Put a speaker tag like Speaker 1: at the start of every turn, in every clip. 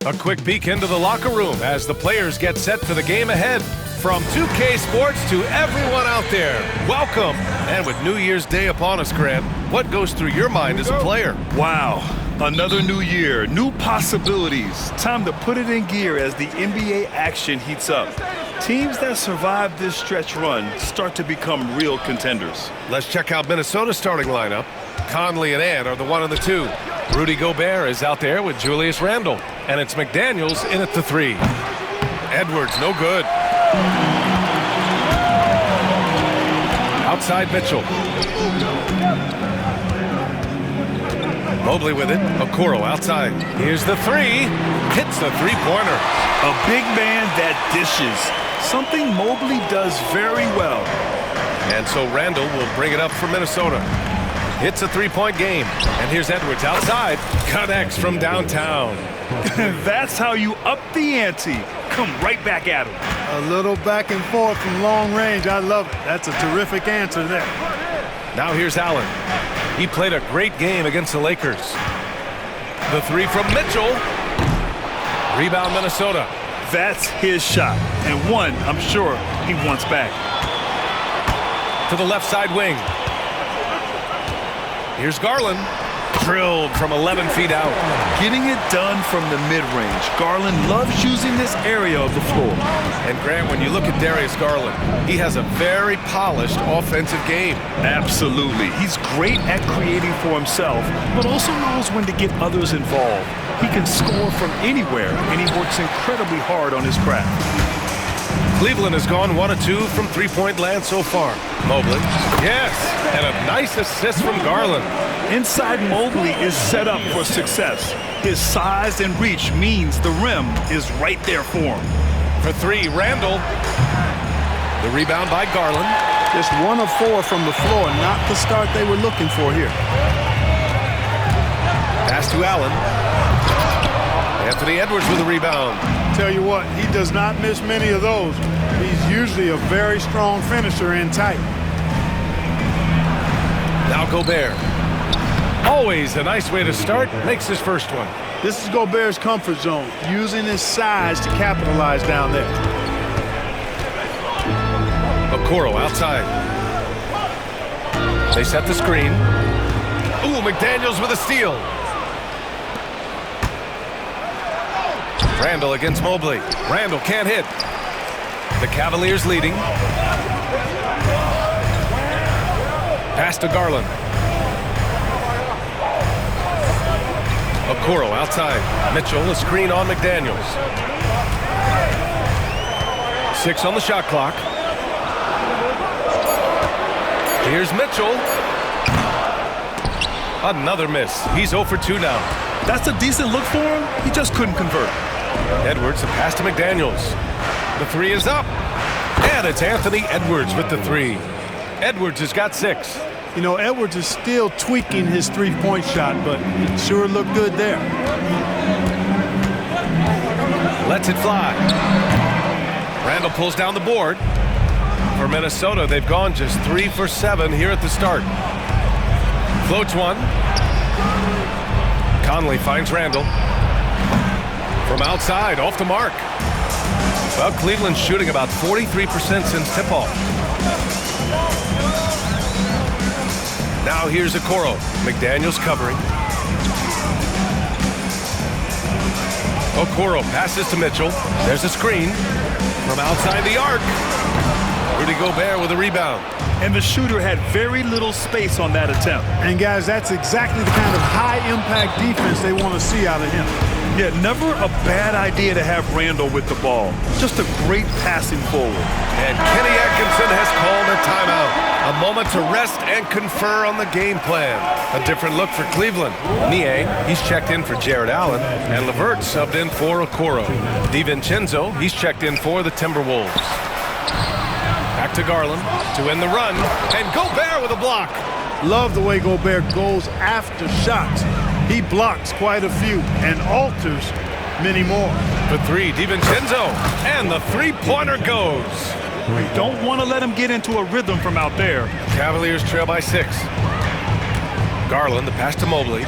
Speaker 1: A quick peek into the locker room as the players get set for the game ahead. From 2K Sports to everyone out there, welcome. And with New Year's Day upon us, Grant, what goes through your mind as a player?
Speaker 2: Wow, another new year, new possibilities. Time to put it in gear as the NBA action heats up. Teams that survive this stretch run start to become real contenders.
Speaker 1: Let's check out Minnesota's starting lineup. Conley and Ant are the 1 and the 2. Rudy Gobert is out there with Julius Randle. And it's McDaniels in at the 3. Edwards, no good. Outside Mitchell. Mobley with it. Okoro outside. Here's the 3. Hits the three-pointer.
Speaker 2: A big man that dishes. Something Mobley does very well.
Speaker 1: And so Randle will bring it up for Minnesota. Hits a three-point game. And here's Edwards outside. Connects from downtown.
Speaker 2: That's how you up the ante. Come right back at him.
Speaker 3: A little back and forth from long range. I love it. That's a terrific answer there.
Speaker 1: Now here's Allen. He played a great game against the Lakers. The 3 from Mitchell. Rebound Minnesota.
Speaker 2: That's his shot. And one, I'm sure, he wants back.
Speaker 1: To the left side wing. Here's Garland. Drilled from 11 feet out.
Speaker 2: Getting it done from the mid-range. Garland loves using this area of the floor.
Speaker 1: And Grant, when you look at Darius Garland, he has a very polished offensive game.
Speaker 2: Absolutely. He's great at creating for himself, but also knows when to get others involved. He can score from anywhere, and he works incredibly hard on his craft.
Speaker 1: Cleveland has gone 1 of 2 from three-point land so far. Mobley, yes, and a nice assist from Garland.
Speaker 2: Inside Mobley is set up for success. His size and reach means the rim is right there for him.
Speaker 1: For 3, Randle. The rebound by Garland.
Speaker 3: Just 1 of 4 from the floor, not the start they were looking for here.
Speaker 1: Pass to Allen. Anthony Edwards with a rebound.
Speaker 3: Tell you what, he does not miss many of those. He's usually a very strong finisher in tight.
Speaker 1: Now Gobert. Always a nice way to start. Makes his first one.
Speaker 3: This is Gobert's comfort zone, using his size to capitalize down there.
Speaker 1: Okoro outside. They set the screen. Ooh, McDaniels with a steal. Randle against Mobley. Randle can't hit. The Cavaliers leading. Pass to Garland. Okoro outside. Mitchell, a screen on McDaniels. 6 on the shot clock. Here's Mitchell. Another miss. He's 0 for 2 now.
Speaker 2: That's a decent look for him. He just couldn't convert.
Speaker 1: Edwards, a pass to McDaniels. The 3 is up. And it's Anthony Edwards with the 3. Edwards has got 6.
Speaker 3: You know, Edwards is still tweaking his three-point shot, but it sure looked good there.
Speaker 1: Lets it fly. Randle pulls down the board. For Minnesota, they've gone just 3 for 7 here at the start. Floats one. Conley finds Randle. From outside, off the mark. Well, Cleveland's shooting about 43% since tip-off. Now here's Okoro. McDaniels covering. Okoro passes to Mitchell. There's a screen. From outside the arc. Rudy Gobert with a rebound.
Speaker 2: And the shooter had very little space on that attempt.
Speaker 3: And guys, that's exactly the kind of high-impact defense they want to see out of him.
Speaker 2: Yeah, never a bad idea to have Randle with the ball. Just a great passing forward.
Speaker 1: And Kenny Atkinson has called a timeout. A moment to rest and confer on the game plan. A different look for Cleveland. Niang, he's checked in for Jared Allen. And LeVert subbed in for Okoro. DiVincenzo, he's checked in for the Timberwolves. Back to Garland to end the run. And Gobert with a block.
Speaker 3: Love the way Gobert goes after shots. He blocks quite a few and alters many more.
Speaker 1: For 3, DiVincenzo. And the three-pointer goes.
Speaker 2: We don't want to let him get into a rhythm from out there.
Speaker 1: Cavaliers trail by 6. Garland, the pass to Mobley.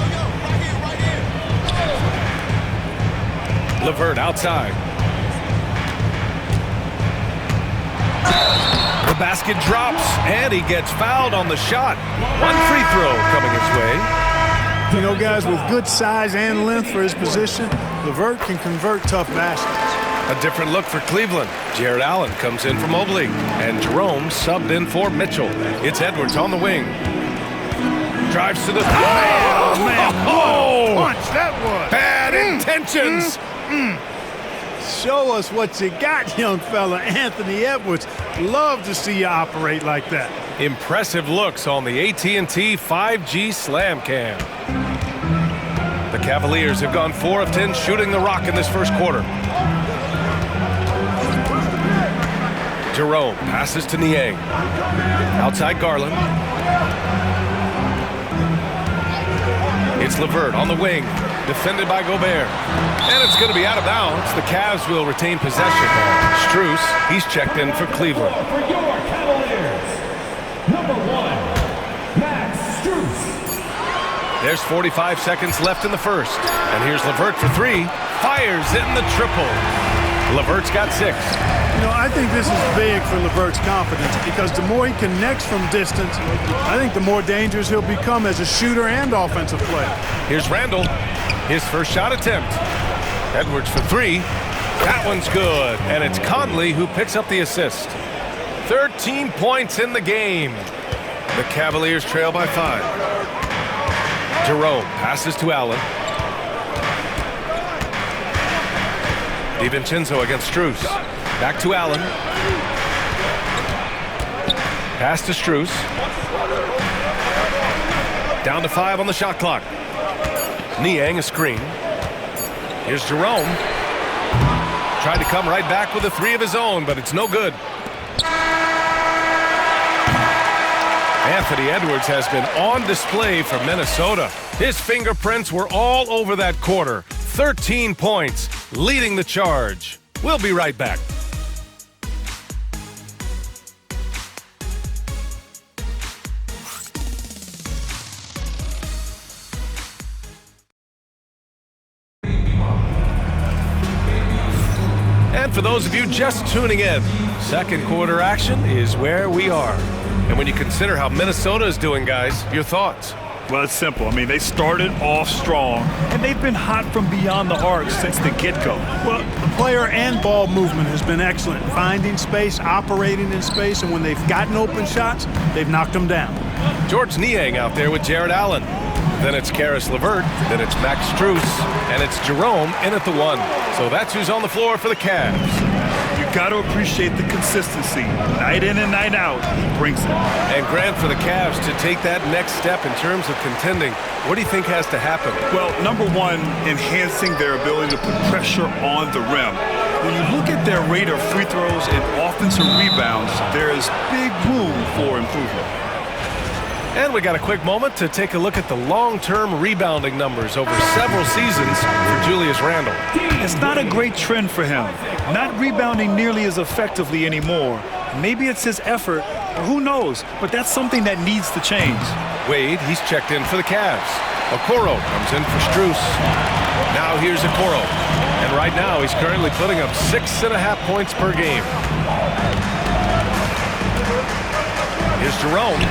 Speaker 1: LeVert outside. The basket drops, and he gets fouled on the shot. One free throw coming his way.
Speaker 3: You know, guys, with good size and length for his position, LeVert can convert tough baskets.
Speaker 1: A different look for Cleveland. Jared Allen comes in for Mobley, and Jerome subbed in for Mitchell. It's Edwards on the wing. Drives to the...
Speaker 3: Oh, punch that was.
Speaker 1: Bad intentions.
Speaker 3: Show us what you got, young fella. Anthony Edwards. Love to see you operate like that.
Speaker 1: Impressive looks on the AT&T 5G Slam Cam. The Cavaliers have gone 4 of 10 shooting the rock in this first quarter. Jerome passes to Niang. Outside Garland. It's LeVert on the wing. Defended by Gobert. And it's going to be out of bounds. The Cavs will retain possession. Strus, he's checked in for Cleveland.
Speaker 4: For your Cavaliers, number 1, Max Strus.
Speaker 1: There's 45 seconds left in the first. And here's LeVert for 3. Fires in the triple. LeVert's got 6.
Speaker 3: You know, I think this is big for LeVert's confidence because the more he connects from distance, I think the more dangerous he'll become as a shooter and offensive player.
Speaker 1: Here's Randall. His first shot attempt. Edwards for 3. That one's good. And it's Conley who picks up the assist. 13 points in the game. The Cavaliers trail by 5. Jerome passes to Allen. DiVincenzo against Strus. Back to Allen. Pass to Strus. Down to 5 on the shot clock. Niang a screen. Here's Jerome. Tried to come right back with a 3 of his own, but it's no good. Anthony Edwards has been on display for Minnesota. His fingerprints were all over that quarter. 13 points, leading the charge. We'll be right back. And for those of you just tuning in, second quarter action is where we are. And when you consider how Minnesota is doing, guys, your thoughts?
Speaker 2: Well, it's simple. I mean, they started off strong, and they've been hot from beyond the arc since the get-go.
Speaker 3: Well, the player and ball movement has been excellent. Finding space, operating in space, and when they've gotten open shots, they've knocked them down.
Speaker 1: George Niang out there with Jared Allen. Then it's Caris LeVert, then it's Max Strus, and it's Jerome in at the 1. So that's who's on the floor for the Cavs.
Speaker 2: You got to appreciate the consistency. Night in and night out, he brings it.
Speaker 1: And Grant, for the Cavs to take that next step in terms of contending, what do you think has to happen?
Speaker 2: Well, number 1, enhancing their ability to put pressure on the rim. When you look at their rate of free throws and offensive rebounds, there is big room for improvement.
Speaker 1: And we got a quick moment to take a look at the long-term rebounding numbers over several seasons for Julius Randle.
Speaker 2: It's not a great trend for him. Not rebounding nearly as effectively anymore. Maybe it's his effort, or who knows, but that's something that needs to change.
Speaker 1: Wade, he's checked in for the Cavs. Okoro comes in for Strus. Now here's Okoro. And right now he's currently putting up 6.5 points per game. Here's Jerome.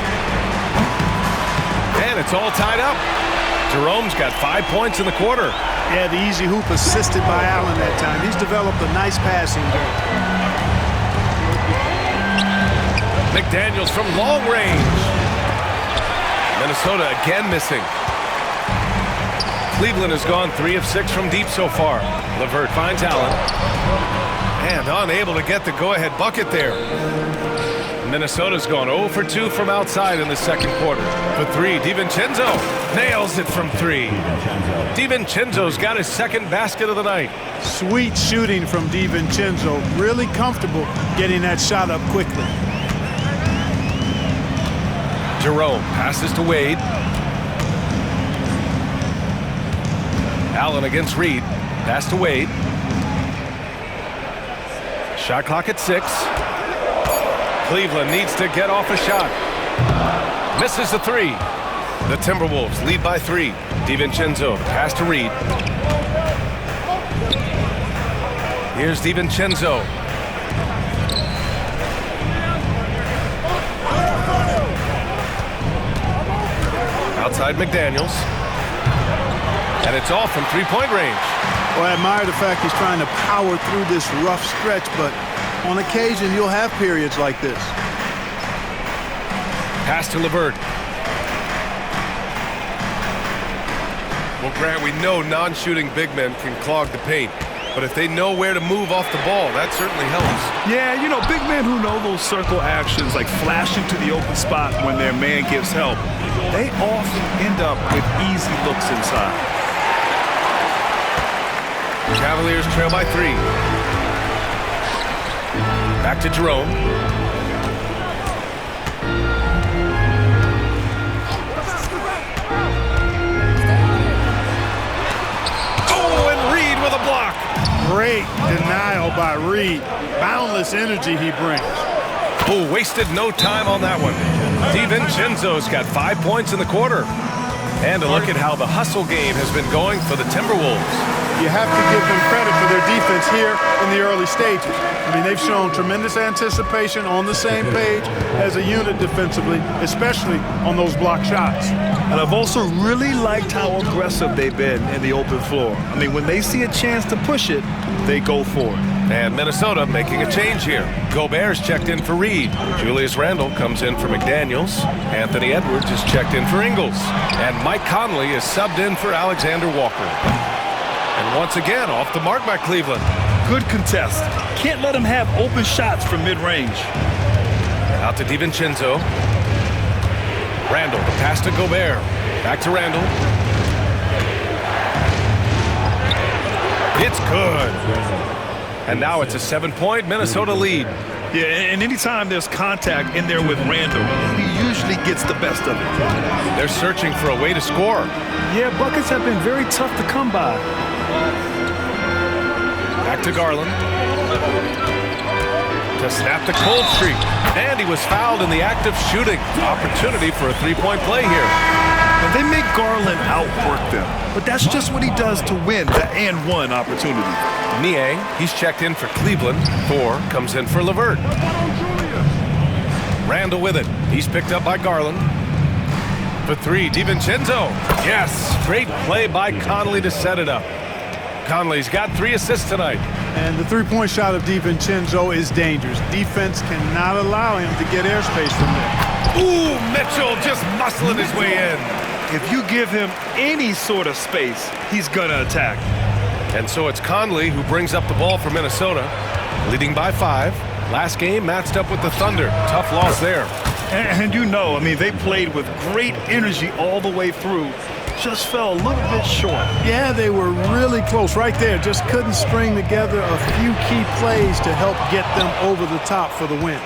Speaker 1: And it's all tied up. Jerome's got 5 points in the quarter.
Speaker 3: Yeah, the easy hoop assisted by Allen that time. He's developed a nice passing game.
Speaker 1: McDaniels from long range. Minnesota again missing. Cleveland has gone 3 of 6 from deep so far. LeVert finds Allen. And unable to get the go-ahead bucket there. Minnesota's gone 0 for 2 from outside in the second quarter. For 3, DiVincenzo nails it from 3. DiVincenzo's got his second basket of the night.
Speaker 3: Sweet shooting from DiVincenzo. Really comfortable getting that shot up quickly.
Speaker 1: Jerome passes to Wade. Allen against Reed. Pass to Wade. Shot clock at 6. Cleveland needs to get off a shot. Misses the 3. The Timberwolves lead by 3. DiVincenzo pass to Reed. Here's DiVincenzo. Outside McDaniels. And it's off from three-point range.
Speaker 3: Well, I admire the fact he's trying to power through this rough stretch, but on occasion you'll have periods like this.
Speaker 1: Pass to LeVert. Well, Grant, we know non-shooting big men can clog the paint, but if they know where to move off the ball, that certainly helps.
Speaker 2: Yeah, you know, big men who know those circle actions, like flashing to the open spot when their man gives help, they often end up with easy looks inside.
Speaker 1: Cavaliers trail by 3. Back to Jerome. Oh, and Reed with a block.
Speaker 3: Great denial by Reed. Boundless energy he brings.
Speaker 1: Oh, wasted no time on that one. DiVincenzo's got 5 points in the quarter. And a look at how the hustle game has been going for the Timberwolves.
Speaker 3: You have to give them credit for their defense here in the early stages. I mean, they've shown tremendous anticipation, on the same page as a unit defensively, especially on those block shots.
Speaker 2: And I've also really liked how aggressive they've been in the open floor. I mean, when they see a chance to push it, they go for it.
Speaker 1: And Minnesota making a change here. Gobert's checked in for Reed. Julius Randle comes in for McDaniels. Anthony Edwards is checked in for Ingles. And Mike Conley is subbed in for Alexander Walker. And once again, off the mark by Cleveland.
Speaker 2: Good contest. Can't let him have open shots from mid-range.
Speaker 1: Out to DiVincenzo. Randle, the pass to Gobert. Back to Randle. It's good. And now it's a 7-point Minnesota lead.
Speaker 2: Yeah, and anytime there's contact in there with Randle, he usually gets the best of it.
Speaker 1: They're searching for a way to score.
Speaker 2: Yeah, buckets have been very tough to come by.
Speaker 1: Back to Garland. To snap the cold streak. And he was fouled in the act of shooting. Opportunity for a three-point play here.
Speaker 2: And they make Garland outwork them. But that's just what he does to win the and-one opportunity.
Speaker 1: Niang, he's checked in for Cleveland. 4 comes in for LeVert. Randle with it. He's picked up by Garland. For 3, DiVincenzo. Yes, great play by Conley to set it up. Conley's got 3 assists tonight.
Speaker 3: And the three-point shot of DiVincenzo is dangerous. Defense cannot allow him to get airspace from there.
Speaker 1: Ooh, Mitchell just muscling his way in.
Speaker 2: If you give him any sort of space, he's gonna attack.
Speaker 1: And so it's Conley who brings up the ball for Minnesota, leading by 5. Last game matched up with the Thunder. Tough loss there.
Speaker 2: And you know, I mean, they played with great energy all the way through. Just fell a little bit short.
Speaker 3: Yeah, they were really close right there. Just couldn't string together a few key plays to help get them over the top for the win.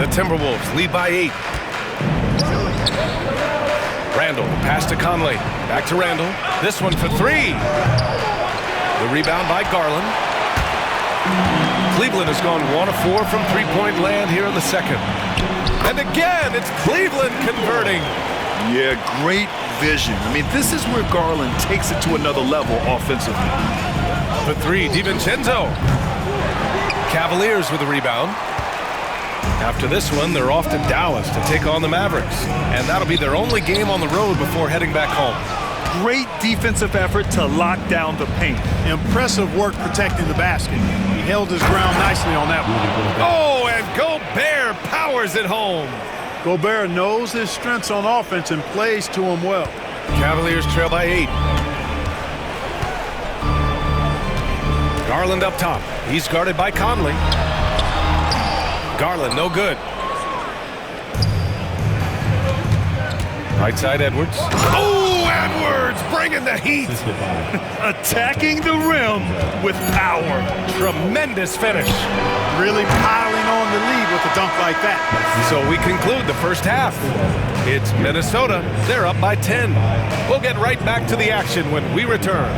Speaker 1: The Timberwolves lead by 8. Randle, pass to Conley. Back to Randle. This one for 3. The rebound by Garland. Cleveland has gone 1 of 4 from three-point land here in the second. And again, it's Cleveland converting.
Speaker 2: Yeah, great vision. I mean, this is where Garland takes it to another level offensively.
Speaker 1: For 3, DiVincenzo. Cavaliers with the rebound. After this one, they're off to Dallas to take on the Mavericks. And that'll be their only game on the road before heading back home.
Speaker 2: Great defensive effort to lock down the paint.
Speaker 3: Impressive work protecting the basket. He held his ground nicely on that one.
Speaker 1: Oh, and Gobert powers it home.
Speaker 3: Gobert knows his strengths on offense and plays to them well.
Speaker 1: Cavaliers trail by 8. Garland up top. He's guarded by Conley. Garland, no good. Right side, Edwards. Oh, Edwards bringing the heat.
Speaker 2: Attacking the rim with power.
Speaker 1: Tremendous finish.
Speaker 3: Really piling on the lead with a dunk like that.
Speaker 1: So we conclude the first half. It's Minnesota. They're up by 10. We'll get right back to the action when we return.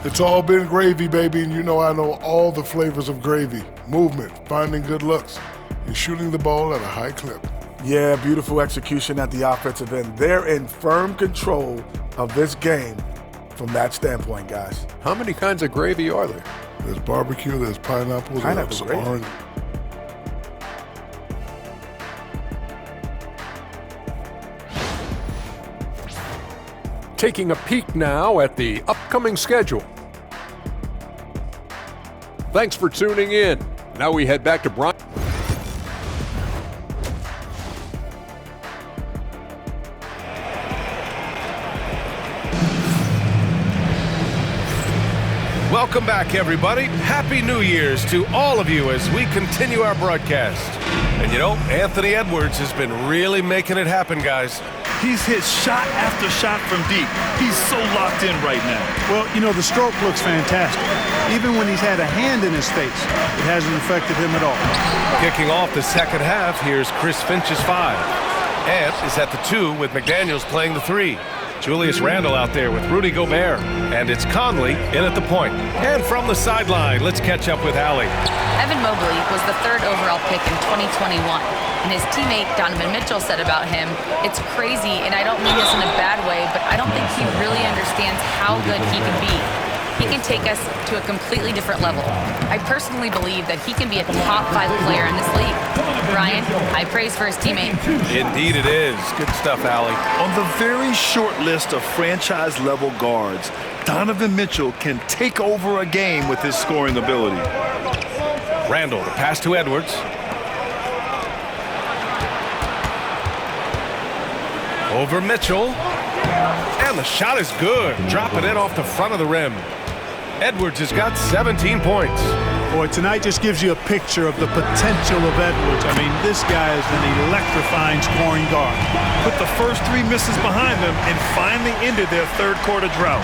Speaker 5: It's all been gravy, baby, and you know I know all the flavors of gravy. Movement, finding good looks, and shooting the ball at a high clip.
Speaker 6: Yeah, beautiful execution at the offensive end. They're in firm control of this game from that standpoint, guys.
Speaker 7: How many kinds of gravy are there?
Speaker 5: There's barbecue, there's pineapple, there's
Speaker 6: gravy.
Speaker 5: orange.
Speaker 7: Taking a peek now at the upcoming schedule. Thanks for tuning in. Now we head back to Brian.
Speaker 1: Welcome back, everybody. Happy New Year's to all of you as we continue our broadcast. And you know, Anthony Edwards has been really making it happen, guys.
Speaker 2: He's hit shot after shot from deep. He's so locked in right now.
Speaker 3: Well, you know, the stroke looks fantastic. Even when he's had a hand in his face, it hasn't affected him at all.
Speaker 1: Kicking off the second half, here's Chris Finch's 5. Ant is at the 2 with McDaniels playing the 3. Julius Randle out there with Rudy Gobert. And it's Conley in at the point. And from the sideline, let's catch up with Allie.
Speaker 8: Evan Mobley was the 3rd overall pick in 2021. And his teammate Donovan Mitchell said about him, "It's crazy, and I don't mean this in a bad way, but I don't think he really understands how good he can be. He can take us to a completely different level. I personally believe that he can be a top 5 player in this league." Brian, high praise for his teammate.
Speaker 1: Indeed it is. Good stuff, Allie.
Speaker 2: On the very short list of franchise-level guards, Donovan Mitchell can take over a game with his scoring ability.
Speaker 1: Randle, the pass to Edwards. Over Mitchell. And the shot is good. Dropping it off the front of the rim. Edwards has got 17 points.
Speaker 3: Boy, tonight just gives you a picture of the potential of Edwards. I mean, this guy is an electrifying scoring guard.
Speaker 2: Put the first 3 misses behind them and finally ended their third-quarter drought.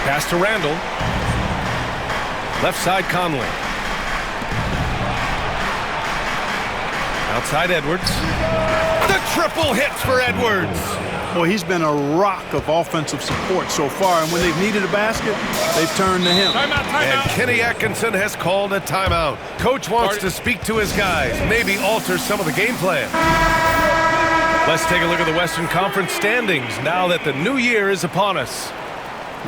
Speaker 1: Pass to Randle. Left side Conley. Outside Edwards. The triple hits for Edwards.
Speaker 3: Boy, he's been a rock of offensive support so far, and when they've needed a basket, they've turned to him.
Speaker 1: And Kenny Atkinson has called a timeout. Coach wants to speak to his guys, maybe alter some of the game plan. Let's take a look at the Western Conference standings now that the new year is upon us.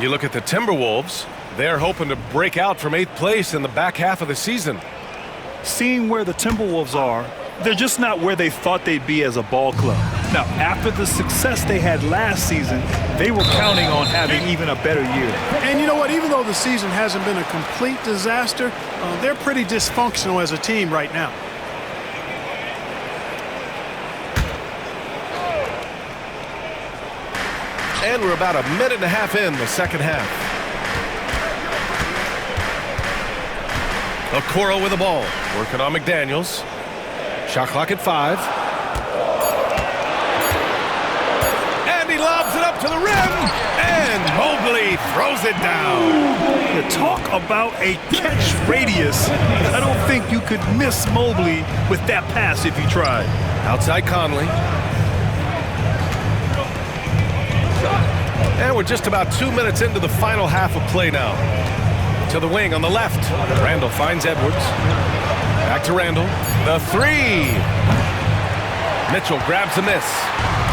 Speaker 1: You look at the Timberwolves, they're hoping to break out from 8th place in the back half of the season.
Speaker 2: Seeing where the Timberwolves are, they're just not where they thought they'd be as a ball club. Now, after the success they had last season, they were counting on having even a better year.
Speaker 3: And you know what? Even though the season hasn't been a complete disaster, they're pretty dysfunctional as a team right now.
Speaker 1: And we're about a minute and a half in the second half. Okoro with the ball, working on McDaniels. Shot clock at 5. And he lobs it up to the rim. And Mobley throws it down.
Speaker 2: You talk about a catch radius. I don't think you could miss Mobley with that pass if you tried.
Speaker 1: Outside Conley. And we're just about 2 minutes into the final half of play now. To the wing on the left. Randle finds Edwards. Back to Randle. The 3. Mitchell grabs a miss.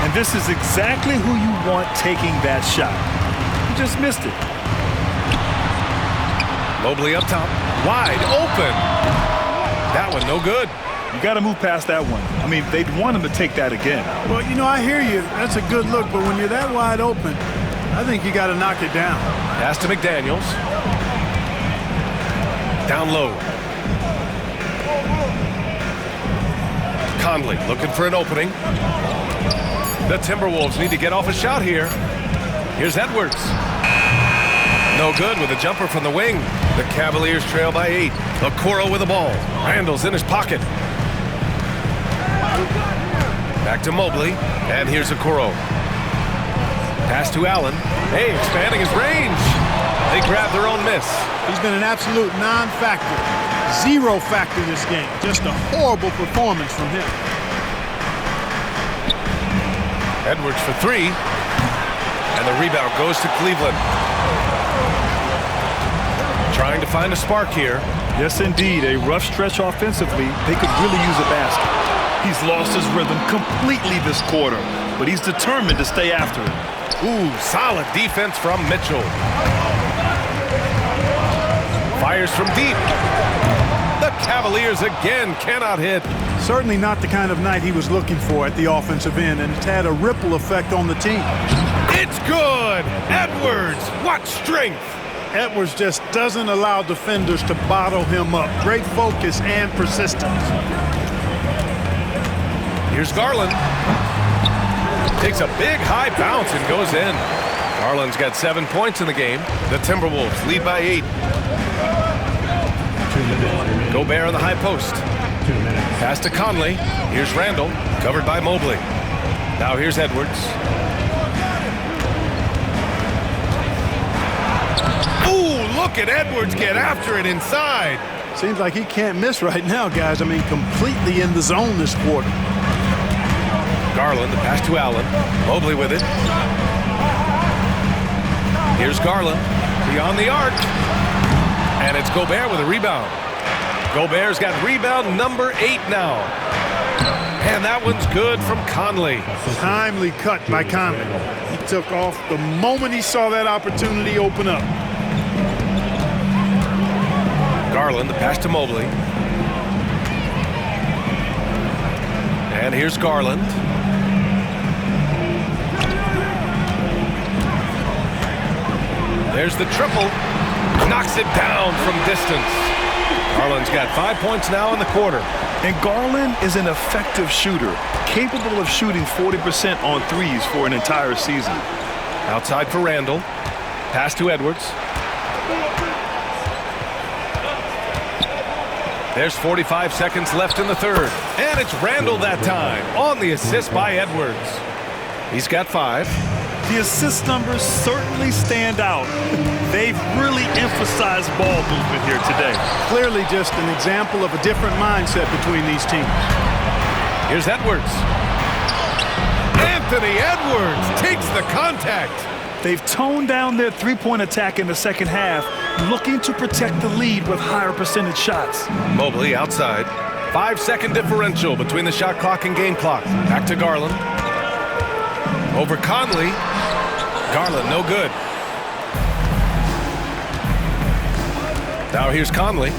Speaker 2: And this is exactly who you want taking that shot. He just missed it.
Speaker 1: Mobley up top. Wide open. That one no good.
Speaker 2: You got to move past that one. I mean, they'd want him to take that again.
Speaker 3: Well, you know, I hear you. That's a good look, but when you're that wide open, I think you got to knock it down.
Speaker 1: Pass to McDaniels. Down low. Conley looking for an opening. The Timberwolves need to get off a shot here. Here's Edwards. No good with a jumper from the wing. The Cavaliers trail by 8. Okoro with the ball. Randle's in his pocket. Back to Mobley. And here's Okoro. Pass to Allen. Hey, expanding his range. They grab their own miss.
Speaker 3: He's been an absolute non-factor. 0 factor this game. Just a horrible performance from him.
Speaker 1: Edwards for 3. And the rebound goes to Cleveland. trying to find a spark here.
Speaker 2: Yes, indeed. A rough stretch offensively. They could really use a basket. He's lost his rhythm completely this quarter, but he's determined to stay after it.
Speaker 1: Ooh, solid defense from Mitchell. Fires from deep. The Cavaliers again cannot hit.
Speaker 3: Certainly not the kind of night he was looking for at the offensive end, and it's had a ripple effect on the team.
Speaker 1: It's good. Edwards, what strength.
Speaker 3: Edwards just doesn't allow defenders to bottle him up. Great focus and persistence.
Speaker 1: Here's Garland. Takes a big high bounce and goes in. Garland's got 7 points in the game. The Timberwolves lead by 8. Gobert on the high post. Pass to Conley. Here's Randall, covered by Mobley. Now here's Edwards. Ooh, look at Edwards get after it inside.
Speaker 3: Seems like he can't miss right now, guys. I mean, completely in the zone this quarter.
Speaker 1: Garland, the pass to Allen. Mobley with it. Here's Garland, beyond the arc. And it's Gobert with a rebound. Gobert's got rebound number 8 now. And that one's good from Conley.
Speaker 3: Timely cut by Conley. He took off the moment he saw that opportunity open up.
Speaker 1: Garland, the pass to Mobley. And here's Garland. There's the triple. Knocks it down from distance. Garland's got 5 points now in the quarter.
Speaker 2: And Garland is an effective shooter, capable of shooting 40% on threes for an entire season.
Speaker 1: Outside for Randall. Pass to Edwards. There's 45 seconds left in the third. And it's Randall that time on the assist by Edwards. He's got 5.
Speaker 2: The assist numbers certainly stand out. They've really emphasized ball movement here today.
Speaker 3: Clearly just an example of a different mindset between these teams.
Speaker 1: Here's Edwards. Anthony Edwards takes the contact.
Speaker 2: They've toned down their three-point attack in the second half, looking to protect the lead with higher percentage shots.
Speaker 1: Mobley outside. 5-second differential between the shot clock and game clock. Back to Garland. Over Conley. Garland, no good. Now here's Conley.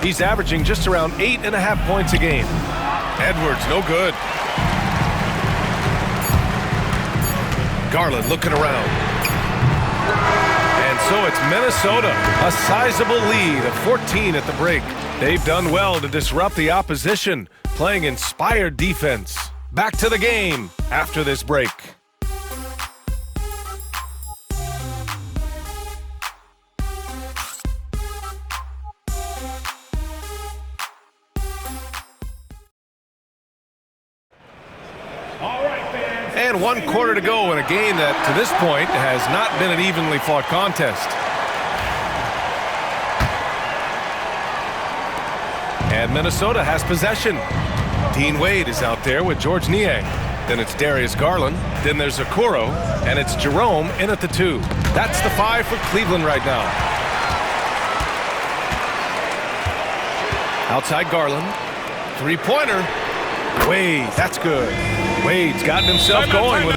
Speaker 1: He's averaging just around 8.5 points a game. Edwards, no good. Garland looking around. And so it's Minnesota, a sizable lead of 14 at the break. They've done well to disrupt the opposition, playing inspired defense. Back to the game after this break. And 1 quarter to go in a game that, to this point, has not been an evenly fought contest. And Minnesota has possession. Dean Wade is out there with Georges Niang. Then it's Darius Garland. Then there's Okoro. And it's Jerome in at the 2. That's the 5 for Cleveland right now. Outside Garland. Three-pointer. Wade, that's good. Wade's gotten himself going with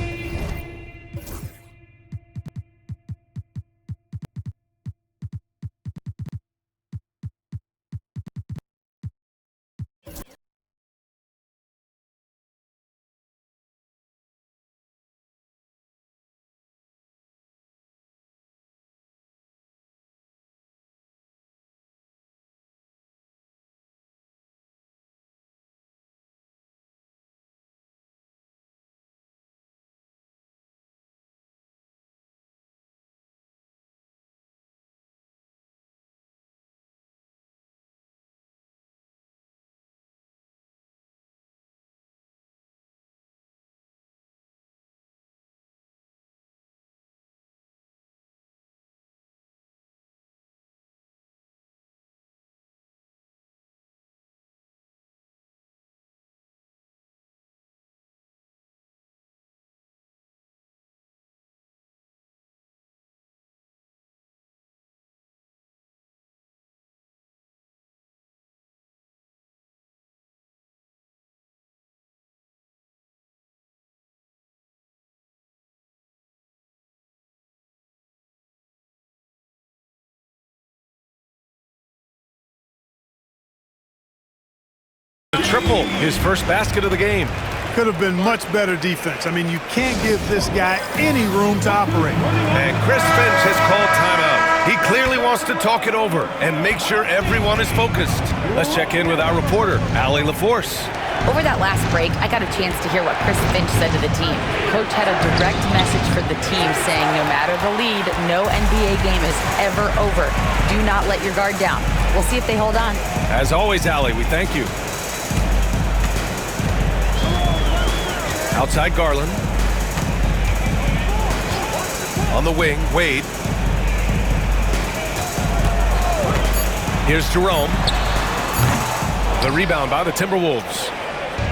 Speaker 1: A triple, his first basket of the game.
Speaker 3: Could have been much better defense. I mean, you can't give this guy any room to operate.
Speaker 1: And Chris Finch has called timeout. He clearly wants to talk it over and make sure everyone is focused. Let's check in with our reporter, Allie LaForce.
Speaker 8: Over that last break, I got a chance to hear what Chris Finch said to the team. Coach had a direct message for the team saying no matter the lead, no NBA game is ever over. Do not let your guard down. We'll see if they hold on.
Speaker 1: As always, Allie, we thank you. Outside Garland. On the wing, Wade. Here's Jerome. The rebound by the Timberwolves.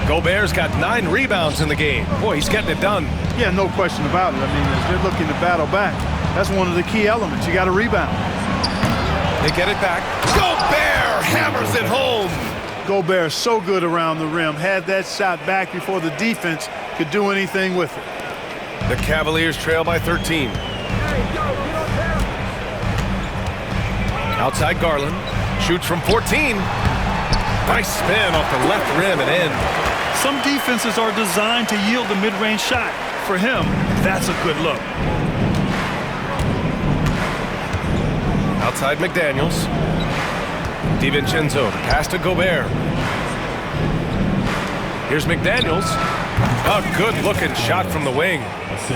Speaker 1: Gobert's got 9 rebounds in the game. Boy, he's getting it done.
Speaker 3: Yeah, no question about it. I mean, as they're looking to battle back, that's one of the key elements. You got to rebound.
Speaker 1: They get it back. Gobert hammers it home.
Speaker 3: Gobert is so good around the rim. Had that shot back before the defense could do anything with it.
Speaker 1: The Cavaliers trail by 13. Outside Garland. Shoots from 14. Nice spin off the left rim and in.
Speaker 2: Some defenses are designed to yield the mid-range shot. For him, that's a good look.
Speaker 1: Outside McDaniels. DiVincenzo, pass to Gobert. Here's McDaniels. A good-looking shot from the wing.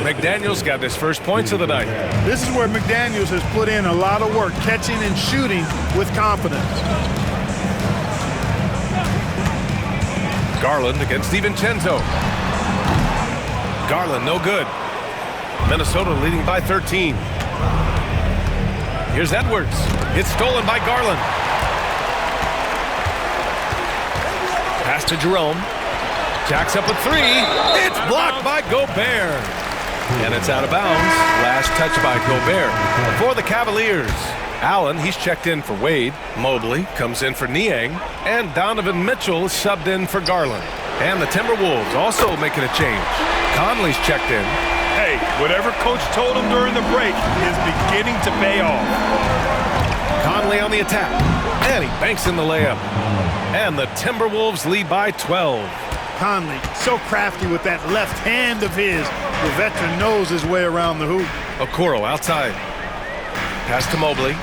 Speaker 1: McDaniels got his first points of the night.
Speaker 3: This is where McDaniels has put in a lot of work, catching and shooting with confidence.
Speaker 1: Garland against DiVincenzo. Garland, no good. Minnesota leading by 13. Here's Edwards. It's stolen by Garland. Pass to Jerome. Jacks up a 3. It's blocked by Gobert. And it's out of bounds. Last touch by Gobert. For the Cavaliers, Allen, he's checked in for Wade. Mobley comes in for Niang. And Donovan Mitchell is subbed in for Garland. And the Timberwolves also making a change. Conley's checked in.
Speaker 2: Hey, whatever coach told him during the break is beginning to pay off.
Speaker 1: Conley on the attack. And he banks in the layup. And the Timberwolves lead by 12.
Speaker 3: Conley, so crafty with that left hand of his. The veteran knows his way around the hoop.
Speaker 1: Okoro outside. Pass to Mobley.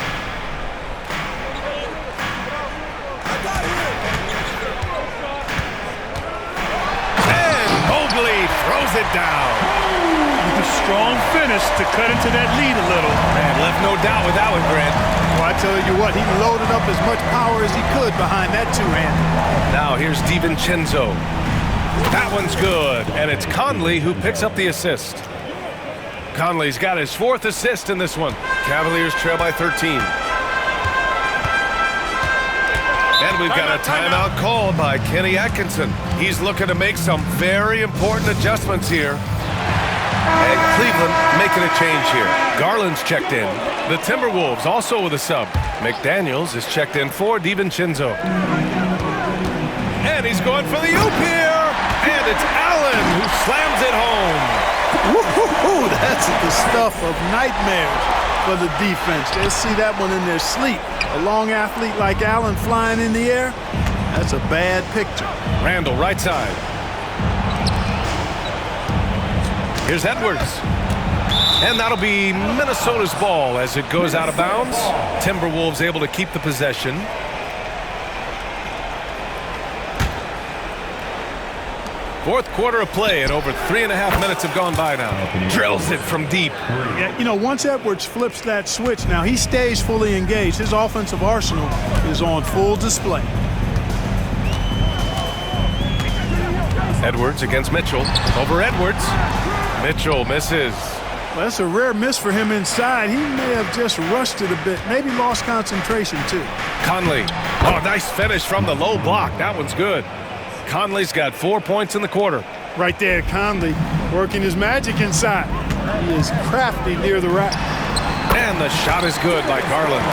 Speaker 1: And Mobley throws it down.
Speaker 2: A strong finish to cut into that lead a little.
Speaker 1: Man, left no doubt with that one, Grant.
Speaker 3: Well, I tell you what, he loaded up as much power as he could behind that two-hander.
Speaker 1: Now here's DiVincenzo. That one's good, and it's Conley who picks up the assist. Conley's got his 4th assist in this one. Cavaliers trail by 13. And we've got a timeout called by Kenny Atkinson. He's looking to make some very important adjustments here. And Cleveland making a change here. Garland's checked in. The Timberwolves also with a sub. McDaniels is checked in for DiVincenzo. And he's going for the oop here. And it's Allen who slams it home.
Speaker 3: Woo-hoo-hoo, that's the stuff of nightmares for the defense. They'll see that one in their sleep. A long athlete like Allen flying in the air, that's a bad picture.
Speaker 1: Randall, right side. Here's Edwards. And that'll be Minnesota's ball as it goes out of bounds. Timberwolves able to keep the possession. Fourth quarter of play, and over 3.5 minutes have gone by now. Drills it from deep.
Speaker 3: Yeah, you know, once Edwards flips that switch, now he stays fully engaged. His offensive arsenal is on full display.
Speaker 1: Edwards against Mitchell. Over Edwards. Mitchell misses.
Speaker 3: Well, that's a rare miss for him inside. He may have just rushed it a bit, maybe lost concentration too.
Speaker 1: Conley. Oh, nice finish from the low block. That one's good. Conley's got 4 points in the quarter.
Speaker 3: Right there, Conley working his magic inside. He is crafty near the rack.
Speaker 1: And the shot is good by Garland.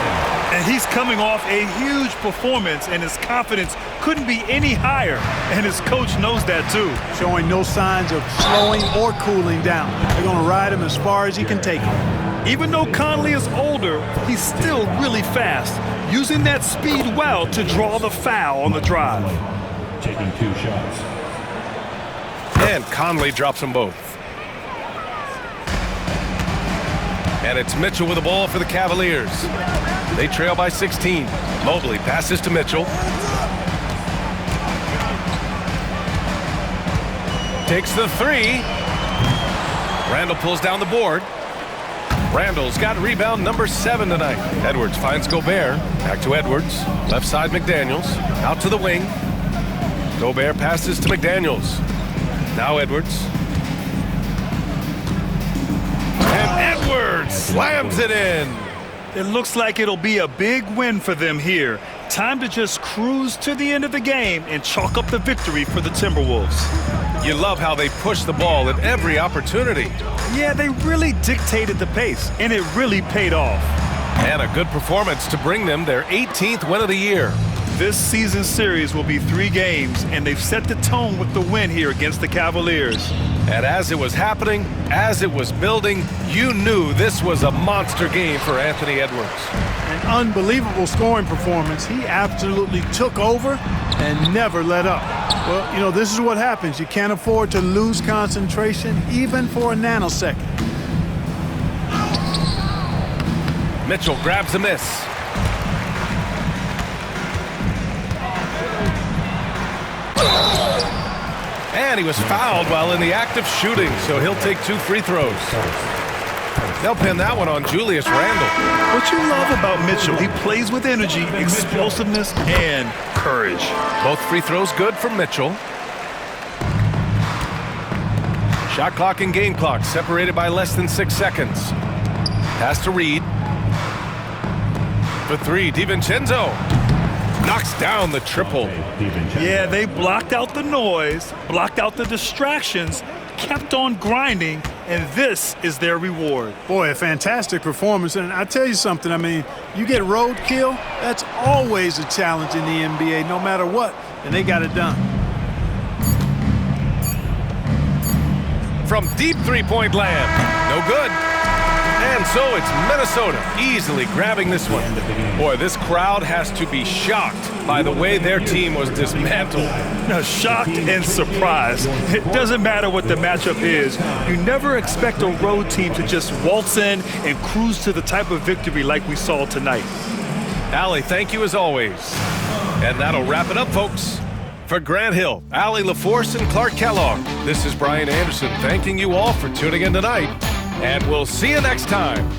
Speaker 2: And he's coming off a huge performance, and his confidence couldn't be any higher. And his coach knows that too.
Speaker 3: Showing no signs of slowing or cooling down. They're going to ride him as far as he can take him.
Speaker 2: Even though Conley is older, he's still really fast, using that speed well to draw the foul on the drive.
Speaker 4: taking 2 shots.
Speaker 1: And Conley drops them both. And it's Mitchell with the ball for the Cavaliers. They trail by 16. Mobley passes to Mitchell. Takes the 3. Randall pulls down the board. Randall's got rebound number 7 tonight. Edwards finds Gobert. Back to Edwards. Left side McDaniels. Out to the wing. Gobert passes to McDaniels. Now Edwards. And Edwards slams it in.
Speaker 2: It looks like it'll be a big win for them here. Time to just cruise to the end of the game and chalk up the victory for the Timberwolves.
Speaker 1: You love how they push the ball at every opportunity.
Speaker 2: Yeah, they really dictated the pace, and it really paid off.
Speaker 1: And a good performance to bring them their 18th win of the year.
Speaker 2: This season series will be 3 games, and they've set the tone with the win here against the Cavaliers.
Speaker 1: And as it was happening, as it was building, you knew this was a monster game for Anthony Edwards.
Speaker 3: An unbelievable scoring performance. He absolutely took over and never let up. Well, you know, this is what happens. You can't afford to lose concentration even for a nanosecond.
Speaker 1: Mitchell grabs a miss. And he was fouled while in the act of shooting, so he'll take 2 free throws. They'll pin that one on Julius Randle.
Speaker 2: What you love about Mitchell, he plays with energy, explosiveness, and courage.
Speaker 1: Both free throws good from Mitchell. Shot clock and game clock separated by less than 6 seconds. Pass to Reed. For 3, DiVincenzo knocks down the triple.
Speaker 2: Yeah, they blocked out the noise, blocked out the distractions, kept on grinding, and this is their reward.
Speaker 3: Boy, a fantastic performance. And I tell you something, I mean, you get roadkill, that's always a challenge in the NBA, no matter what, and they got it done.
Speaker 1: From deep three-point land, no good. And so it's Minnesota easily grabbing this one. Boy, this crowd has to be shocked by the way their team was dismantled.
Speaker 2: Now, shocked and surprised. It doesn't matter what the matchup is. You never expect a road team to just waltz in and cruise to the type of victory like we saw tonight.
Speaker 1: Allie, thank you as always. And that'll wrap it up, folks. For Grant Hill, Allie LaForce, and Clark Kellogg, this is Brian Anderson thanking you all for tuning in tonight. And we'll see you next time.